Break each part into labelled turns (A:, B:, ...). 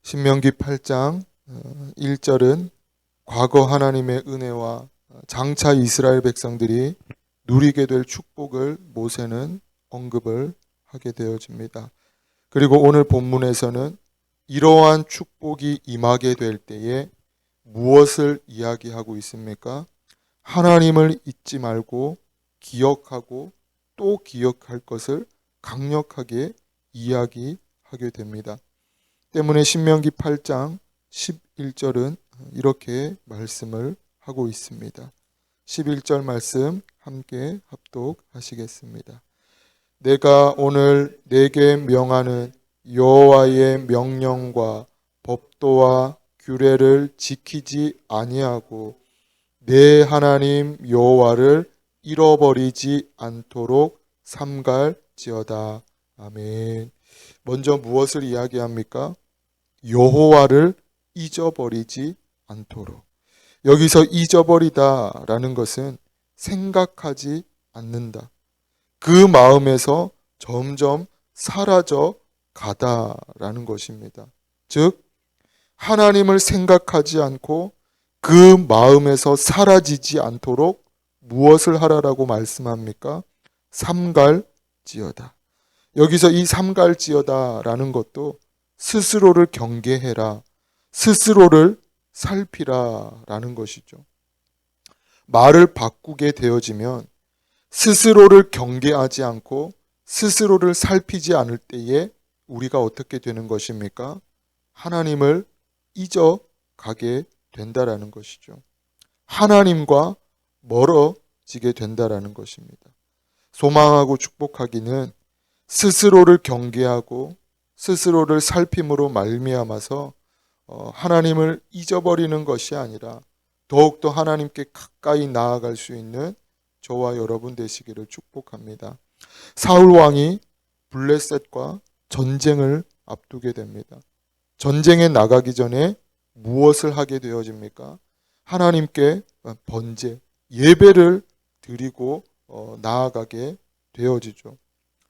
A: 신명기 8장 1절은 과거 하나님의 은혜와 장차 이스라엘 백성들이 누리게 될 축복을 모세는 언급을 하게 되어집니다. 그리고 오늘 본문에서는 이러한 축복이 임하게 될 때에 무엇을 이야기하고 있습니까? 하나님을 잊지 말고 기억하고 또 기억할 것을 강력하게 이야기하게 됩니다. 때문에 신명기 8장 11절은 이렇게 말씀을 하고 있습니다. 11절 말씀 함께 합독하시겠습니다. 내가 오늘 내게 명하는 여호와의 명령과 법도와 규례를 지키지 아니하고 내 하나님 여호와를 잃어버리지 않도록 삼갈지어다. 아멘. 먼저 무엇을 이야기합니까? 여호와를 잊어버리지 않도록. 여기서 잊어버리다라는 것은 생각하지 않는다. 그 마음에서 점점 사라져 가다라는 것입니다. 즉 하나님을 생각하지 않고 그 마음에서 사라지지 않도록 무엇을 하라라고 말씀합니까? 삼갈지어다. 여기서 이 삼갈지어다라는 것도 스스로를 경계해라, 스스로를 살피라라는 것이죠. 말을 바꾸게 되어지면 스스로를 경계하지 않고 스스로를 살피지 않을 때에 우리가 어떻게 되는 것입니까? 하나님을 잊어가게 된다라는 것이죠. 하나님과 멀어지게 된다라는 것입니다. 소망하고 축복하기는 스스로를 경계하고 스스로를 살핌으로 말미암아서 하나님을 잊어버리는 것이 아니라 더욱더 하나님께 가까이 나아갈 수 있는 저와 여러분 되시기를 축복합니다. 사울 왕이 블레셋과 전쟁을 앞두게 됩니다. 전쟁에 나가기 전에 무엇을 하게 되어집니까? 하나님께 번제, 예배를 드리고 나아가게 되어지죠.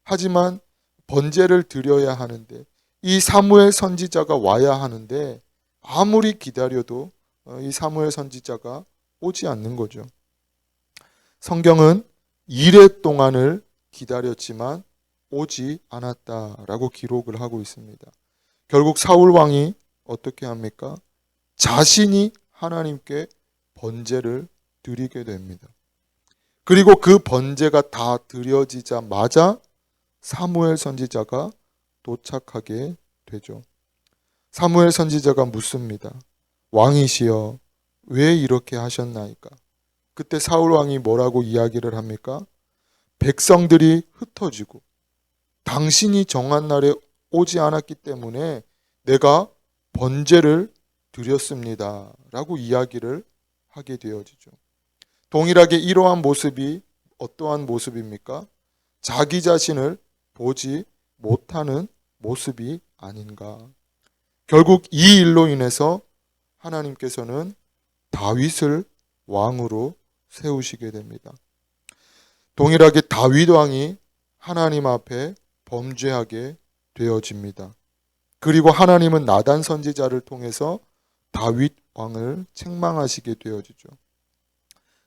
A: 하지만 번제를 드려야 하는데 이 사무엘 선지자가 와야 하는데 아무리 기다려도 이 사무엘 선지자가 오지 않는 거죠. 성경은 이레 동안을 기다렸지만 오지 않았다라고 기록을 하고 있습니다. 결국 사울 왕이 어떻게 합니까? 자신이 하나님께 번제를 드리게 됩니다. 그리고 그 번제가 다 드려지자마자 사무엘 선지자가 도착하게 되죠. 사무엘 선지자가 묻습니다. 왕이시여 왜 이렇게 하셨나이까? 그때 사울 왕이 뭐라고 이야기를 합니까? 백성들이 흩어지고 당신이 정한 날에 오지 않았기 때문에 내가 번제를 드렸습니다 라고 이야기를 하게 되어지죠. 동일하게 이러한 모습이 어떠한 모습입니까? 자기 자신을 보지 못하는 모습이 아닌가. 결국 이 일로 인해서 하나님께서는 다윗을 왕으로 세우시게 됩니다. 동일하게 다윗 왕이 하나님 앞에 범죄하게 되어집니다. 그리고 하나님은 나단 선지자를 통해서 다윗 왕을 책망하시게 되어지죠.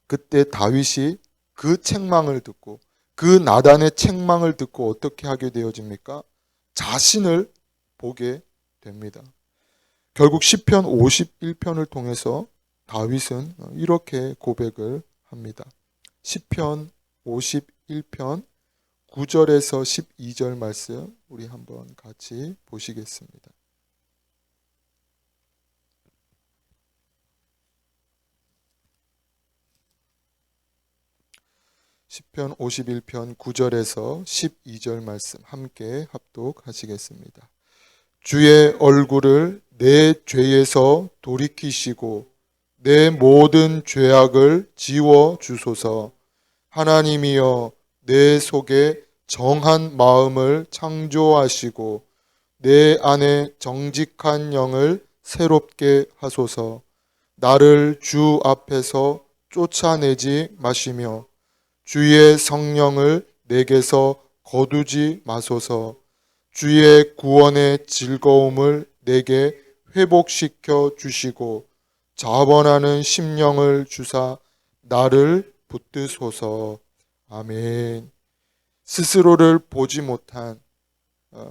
A: 그때 다윗이 그 책망을 듣고 그 나단의 책망을 듣고 어떻게 하게 되어집니까? 자신을 보게 됩니다. 결국 시편 51편을 통해서 다윗은 이렇게 고백을 합니다. 시편 51편 9절에서 12절 말씀 우리 한번 같이 보시겠습니다. 시편 51편 9절에서 12절 말씀 함께 합독하시겠습니다. 주의 얼굴을 내 죄에서 돌이키시고 내 모든 죄악을 지워 주소서. 하나님이여 내 속에 정한 마음을 창조하시고 내 안에 정직한 영을 새롭게 하소서. 나를 주 앞에서 쫓아내지 마시며 주의 성령을 내게서 거두지 마소서. 주의 구원의 즐거움을 내게 회복시켜 주시고 자원하는 심령을 주사 나를 붙드소서. 아멘. 스스로를 보지 못한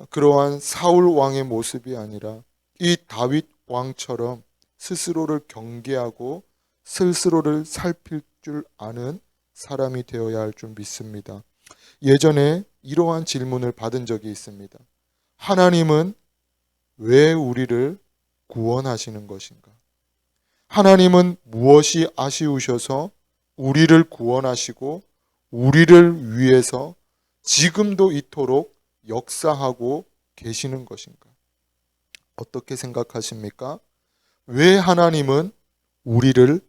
A: 그러한 사울 왕의 모습이 아니라 이 다윗 왕처럼 스스로를 경계하고 스스로를 살필 줄 아는 사람이 되어야 할 줄 믿습니다. 예전에 이러한 질문을 받은 적이 있습니다. 하나님은 왜 우리를 구원하시는 것인가? 하나님은 무엇이 아쉬우셔서 우리를 구원하시고 우리를 위해서 지금도 이토록 역사하고 계시는 것인가? 어떻게 생각하십니까? 왜 하나님은 우리를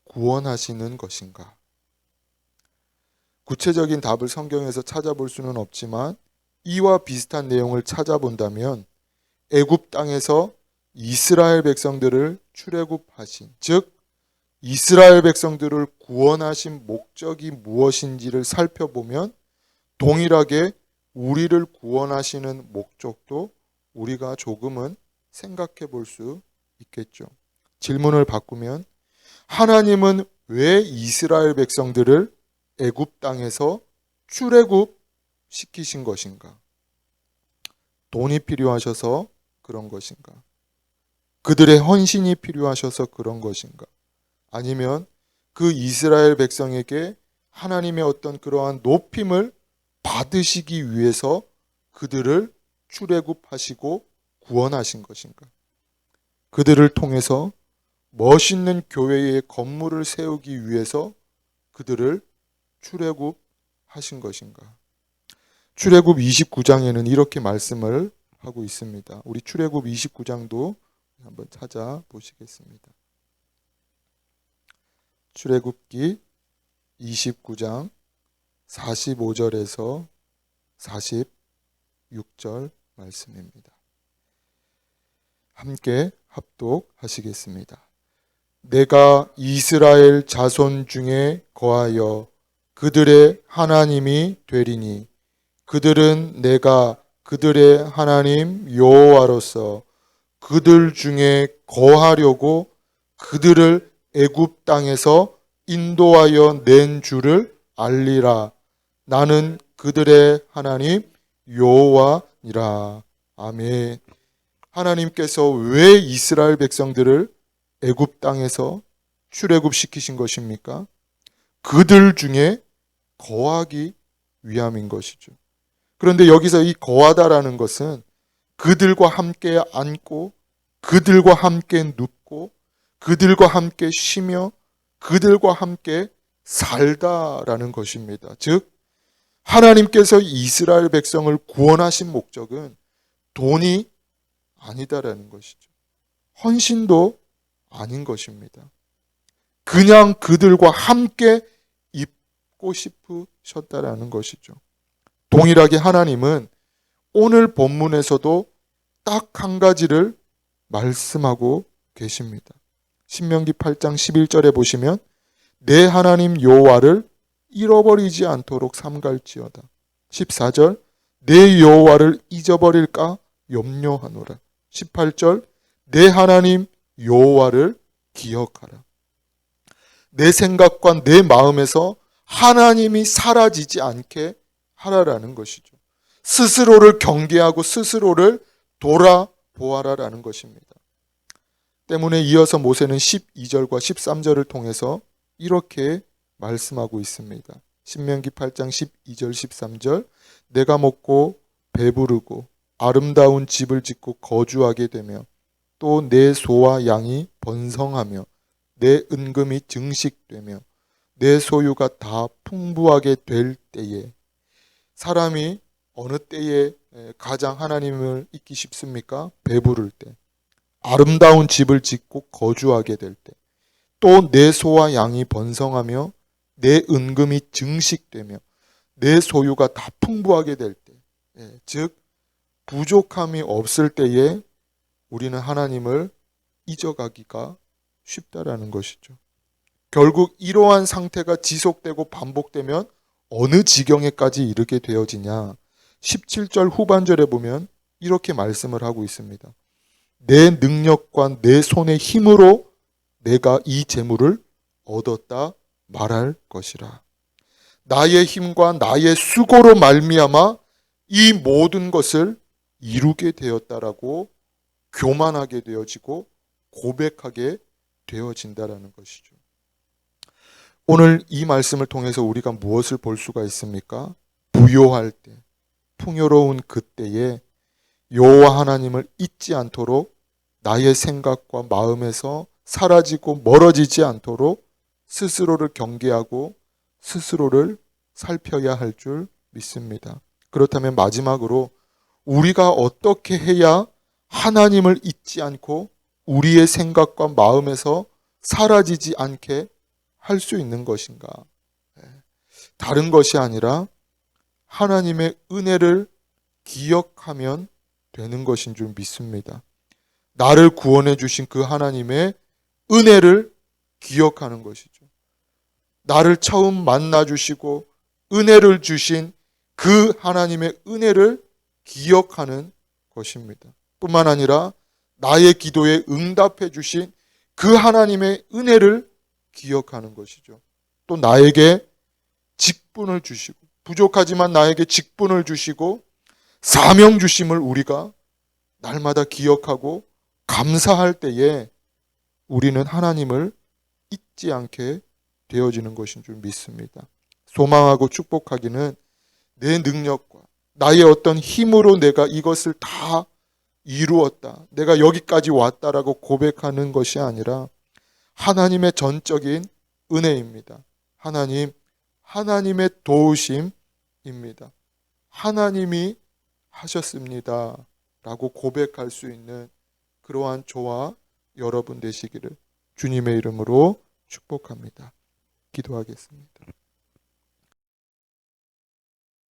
A: 구원하시는 것인가? 구체적인 답을 성경에서 찾아볼 수는 없지만 이와 비슷한 내용을 찾아본다면 애굽 땅에서 이스라엘 백성들을 출애굽하신, 즉 이스라엘 백성들을 구원하신 목적이 무엇인지를 살펴보면 동일하게 우리를 구원하시는 목적도 우리가 조금은 생각해 볼 수 있겠죠. 질문을 바꾸면 하나님은 왜 이스라엘 백성들을 애굽 땅에서 출애굽 시키신 것인가? 돈이 필요하셔서 그런 것인가? 그들의 헌신이 필요하셔서 그런 것인가? 아니면 그 이스라엘 백성에게 하나님의 어떤 그러한 높임을 받으시기 위해서 그들을 출애굽하시고 구원하신 것인가? 그들을 통해서 멋있는 교회의 건물을 세우기 위해서 그들을 출애굽하신 것인가? 출애굽 29장에는 이렇게 말씀을 하고 있습니다. 우리 출애굽 29장도 한번 찾아보시겠습니다. 출애굽기 29장 45절에서 46절 말씀입니다. 함께 합독하시겠습니다. 내가 이스라엘 자손 중에 거하여 그들의 하나님이 되리니 그들은 내가 그들의 하나님 여호와로서 그들 중에 거하려고 그들을 애굽 땅에서 인도하여 낸 줄을 알리라. 나는 그들의 하나님 여호와니라. 아멘. 하나님께서 왜 이스라엘 백성들을 애굽 땅에서 출애굽시키신 것입니까? 그들 중에 거하기 위함인 것이죠. 그런데 여기서 이 거하다라는 것은 그들과 함께 앉고 그들과 함께 눕고 그들과 함께 쉬며 그들과 함께 살다라는 것입니다. 즉 하나님께서 이스라엘 백성을 구원하신 목적은 돈이 아니다라는 것이죠. 헌신도 아닌 것입니다. 그냥 그들과 함께 있고 싶으셨다라는 것이죠. 동일하게 하나님은 오늘 본문에서도 딱 한 가지를 말씀하고 계십니다. 신명기 8장 11절에 보시면 내 하나님 여호와를 잃어버리지 않도록 삼갈지어다. 14절 내 여호와를 잊어버릴까 염려하노라. 18절 내 하나님 여호와를 기억하라. 내 생각과 내 마음에서 하나님이 사라지지 않게 하라라는 것이죠. 스스로를 경계하고 스스로를 돌아보아라라는 것입니다. 때문에 이어서 모세는 12절과 13절을 통해서 이렇게 말씀하고 있습니다. 신명기 8장 12절 13절 내가 먹고 배부르고 아름다운 집을 짓고 거주하게 되며 또 내 소와 양이 번성하며 내 은금이 증식되며 내 소유가 다 풍부하게 될 때에 사람이 어느 때에 가장 하나님을 잊기 쉽습니까? 배부를 때, 아름다운 집을 짓고 거주하게 될 때, 또 내 소와 양이 번성하며 내 은금이 증식되며 내 소유가 다 풍부하게 될 때, 즉 부족함이 없을 때에 우리는 하나님을 잊어가기가 쉽다라는 것이죠. 결국 이러한 상태가 지속되고 반복되면 어느 지경에까지 이르게 되어지냐? 17절 후반절에 보면 이렇게 말씀을 하고 있습니다. 내 능력과 내 손의 힘으로 내가 이 재물을 얻었다 말할 것이라. 나의 힘과 나의 수고로 말미암아 이 모든 것을 이루게 되었다라고 교만하게 되어지고 고백하게 되어진다라는 것이죠. 오늘 이 말씀을 통해서 우리가 무엇을 볼 수가 있습니까? 부요할 때, 풍요로운 그때에 여호와 하나님을 잊지 않도록 나의 생각과 마음에서 사라지고 멀어지지 않도록 스스로를 경계하고 스스로를 살펴야 할 줄 믿습니다. 그렇다면 마지막으로 우리가 어떻게 해야 하나님을 잊지 않고 우리의 생각과 마음에서 사라지지 않게 할 수 있는 것인가? 다른 것이 아니라 하나님의 은혜를 기억하면 되는 것인 줄 믿습니다. 나를 구원해 주신 그 하나님의 은혜를 기억하는 것이죠. 나를 처음 만나 주시고 은혜를 주신 그 하나님의 은혜를 기억하는 것입니다. 뿐만 아니라 나의 기도에 응답해 주신 그 하나님의 은혜를 기억하는 것이죠. 또 나에게 직분을 주시고, 부족하지만 나에게 직분을 주시고 사명 주심을 우리가 날마다 기억하고 감사할 때에 우리는 하나님을 잊지 않게 되어지는 것인 줄 믿습니다. 소망하고 축복하기는 내 능력과 나의 어떤 힘으로 내가 이것을 다 이루었다, 내가 여기까지 왔다라고 고백하는 것이 아니라 하나님의 전적인 은혜입니다. 하나님의 도우심입니다. 하나님이 하셨습니다 라고 고백할 수 있는 그러한 저와 여러분 되시기를 주님의 이름으로 축복합니다. 기도하겠습니다.